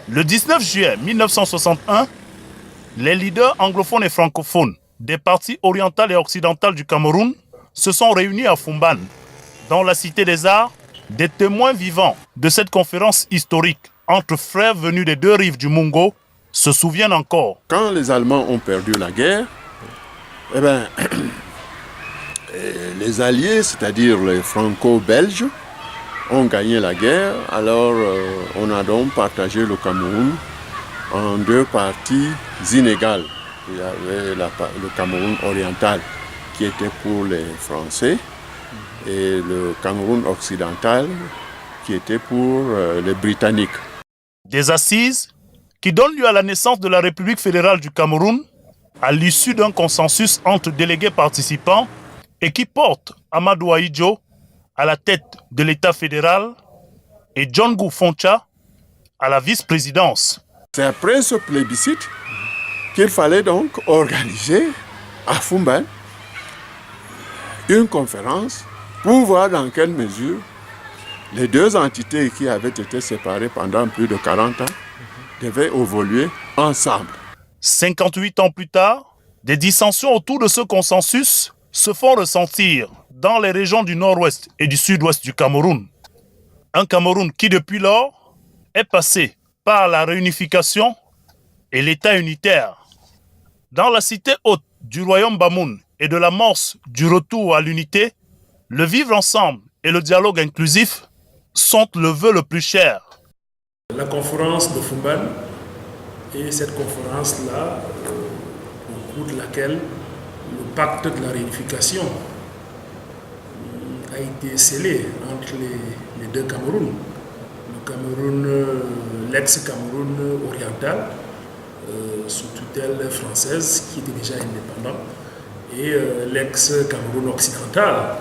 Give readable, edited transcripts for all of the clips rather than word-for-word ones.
Le 19 juillet 1961, les leaders anglophones et francophones des parties orientales et occidentales du Cameroun se sont réunis à Fumban, dans la Cité des Arts. Des témoins vivants de cette conférence historique entre frères venus des deux rives du Mungo se souviennent encore. Quand les Allemands ont perdu la guerre, les Alliés, c'est-à-dire les Franco-Belges, ont gagné la guerre. Alors on a donc partagé le Cameroun en deux parties inégales. Il y avait le Cameroun oriental qui était pour les Français et le Cameroun occidental qui était pour les Britanniques. Des assises qui donnent lieu à la naissance de la République fédérale du Cameroun à l'issue d'un consensus entre délégués participants et qui porte Amadou Ahidjo à la tête de l'État fédéral et John Gu Foncha à la vice-présidence. C'est après ce plébiscite qu'il fallait donc organiser à Fumban une conférence pour voir dans quelle mesure les deux entités qui avaient été séparées pendant plus de 40 ans devaient évoluer ensemble. 58 ans plus tard, des dissensions autour de ce consensus se font ressentir dans les régions du nord-ouest et du sud-ouest du Cameroun. Un Cameroun qui depuis lors est passé par la réunification et l'État unitaire. Dans la cité haute du royaume Bamoun et de l'amorce du retour à l'unité, le vivre ensemble et le dialogue inclusif sont le vœu le plus cher. La conférence de Fumban et cette conférence-là, au cours de laquelle le pacte de la réunification a été scellé entre les deux Camerouns. Le Cameroun, l'ex-Cameroun oriental, sous tutelle française qui était déjà indépendant, et l'ex-Cameroun occidental.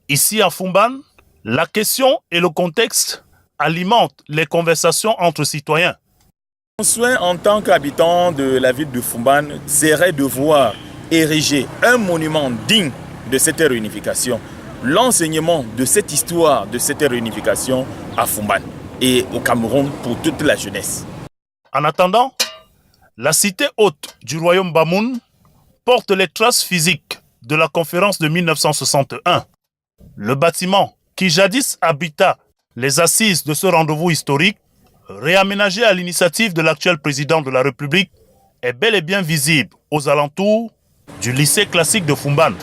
Ici à Fumban, la question et le contexte alimentent les conversations entre citoyens. Mon souhait en tant qu'habitant de la ville de Fumban serait de voir ériger un monument digne de cette réunification, l'enseignement de cette histoire de cette réunification à Fumban et au Cameroun pour toute la jeunesse. En attendant, la cité haute du royaume Bamoun porte les traces physiques de la conférence de 1961. Le bâtiment qui jadis abrita les assises de ce rendez-vous historique, réaménagé à l'initiative de l'actuel président de la République, est bel et bien visible aux alentours du lycée classique de Fumban.